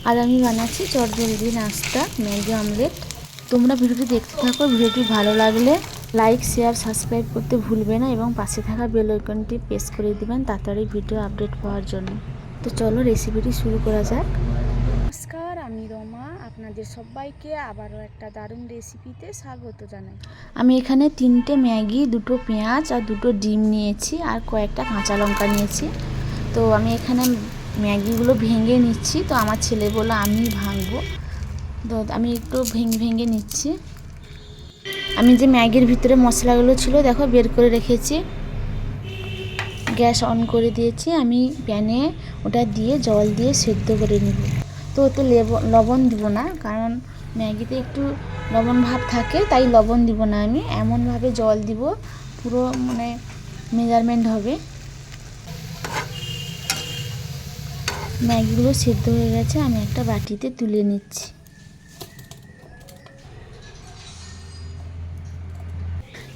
আর আমি বানাচ্ছি চটজলদি নাস্তা ম্যাগি অমলেট। তোমরা ভিডিওটি দেখতে থাকো। ভিডিওটি ভালো লাগলে লাইক শেয়ার সাবস্ক্রাইব করতে ভুলবে না এবং পাশে থাকা বেল আইকনটি প্রেস করে দিবেন তাড়াতাড়ি ভিডিও আপডেট পাওয়ার জন্য। তো চলো রেসিপিটি শুরু করা যাক। নমস্কার, আমি রমা, আপনাদের সবাইকে আবারও একটা দারুণ রেসিপিতে স্বাগত জানাই। আমি এখানে 3টে ম্যাগি, 2টো পেঁয়াজ আর 2টো ডিম নিয়েছি আর কয়েকটা কাঁচা লঙ্কা নিয়েছি। তো আমি এখানে ম্যাগিগুলো ভেঙে নিচ্ছি। তো আমার ছেলে বলল আমি ভাঙবো, তো আমি একটু ভেঙে নিচ্ছি। আমি যে ম্যাগির ভিতরে মশলাগুলো ছিল দেখো বের করে রেখেছি। গ্যাস অন করে দিয়েছি। আমি প্যানে ওটা দিয়ে জল দিয়ে সেদ্ধ করে নেব। তো ওতে লবণ দিব না, কারণ ম্যাগিতে একটু লবণ ভাব থাকে, তাই লবণ দিব না। আমি এমনভাবে জল দিব পুরো মেজারমেন্ট হবে। ম্যাগিগুলো সেদ্ধ হয়ে গেছে, আমি একটা বাটিতে তুলে নিচ্ছি।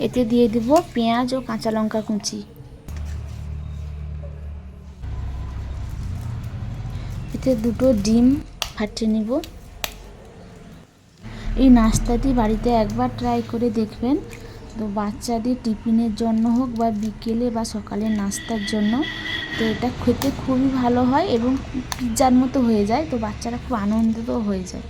এতে দিয়ে দেব পেঁয়াজ ও কাঁচা লঙ্কা কুচি। এতে 2টো ডিম ফাটিয়ে নিব। এই নাস্তাটি বাড়িতে একবার ট্রাই করে দেখবেন। তো বাচ্চাদের টিফিনের জন্য হোক বা বিকেলে বা সকালে নাস্তার জন্য, তো এটা খেতে খুবই ভালো হয় এবং পিৎজার মতো হয়ে যায়। তো বাচ্চারা খুব আনন্দিত হয়ে যায়।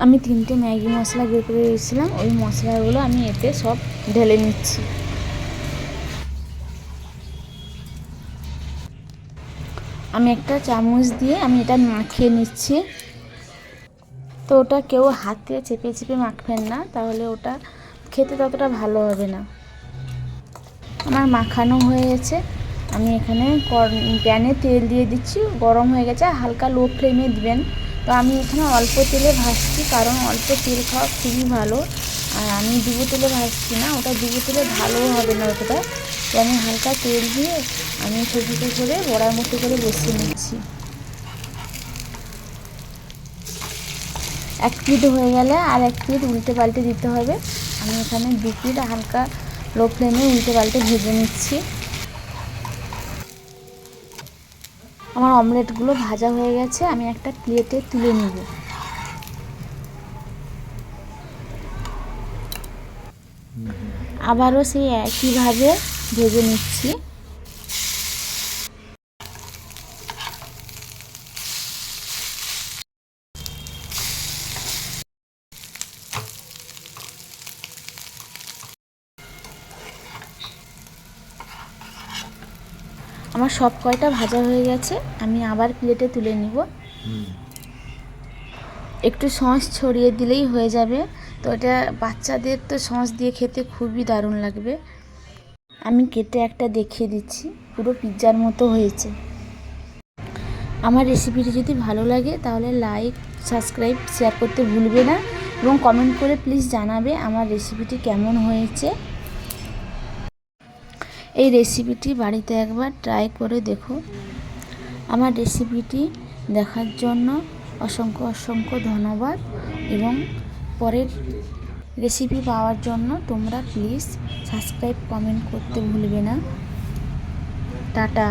আমি 3টে ম্যাগি মশলা বের করে রেখেছিলাম, ওই মশলাগুলো আমি এতে সব ঢেলে নিচ্ছি। আমি একটা চামচ দিয়ে আমি এটা মাখিয়ে নিচ্ছি। তো ওটা কেউ হাতে চেপে চেপে মাখবেন না, তাহলে ওটা খেতে ততটা ভালো হবে না। আমার মাখানো হয়ে গেছে। আমি এখানে প্যানে তেল দিয়ে দিচ্ছি, গরম হয়ে গেছে, হালকা লো ফ্লেমে দিবেন। তো আমি এখানে অল্প তেলে ভাজছি, কারণ অল্প তেল খাওয়া খুবই ভালো। আর আমি ডুবো তেলে ভাজছি না, ওটা ডুবো তেলে ভালো হবে না অতটা। তো আমি হালকা তেল দিয়ে আমি ছোটো ছোটো করে বড়ার মতো করে বসিয়ে নিচ্ছি। এক পিঠ হয়ে গেলে আর এক পিঠ উল্টে পাল্টে দিতে হবে। আমি এখানে 2 পিঠ হালকা লো ফ্লেমে উল্টে পাল্টে ভেজে নিচ্ছি। আমার অমলেটগুলো ভাজা হয়ে গেছে, আমি একটা প্লেটে তুলে নিব। আবারও সেই একইভাবে ভেজে নিচ্ছি। আমার সব কয়টা ভাজা হয়ে গেছে, আমি আবার প্লেটে তুলে নিব। একটু সস ছড়িয়ে দিলেই হয়ে যাবে। তো এটা বাচ্চাদের তো সস দিয়ে খেতে খুবই দারুণ লাগবে। আমি কেটে একটা দেখিয়ে দিচ্ছি, পুরো পিৎজার মতো হয়েছে। আমার রেসিপিটি যদি ভালো লাগে তাহলে লাইক সাবস্ক্রাইব শেয়ার করতে ভুলবে না এবং কমেন্ট করে প্লিজ জানাবে আমার রেসিপিটি কেমন হয়েছে। এই রেসিপিটি বাড়িতে একবার ট্রাই করে দেখো। আমার রেসিপিটি দেখার জন্য অসংখ্য ধন্যবাদ এবং পরের রেসিপি পাওয়ার জন্য তোমরা প্লিজ সাবস্ক্রাইব কমেন্ট করতে ভুলবে না। টাটা।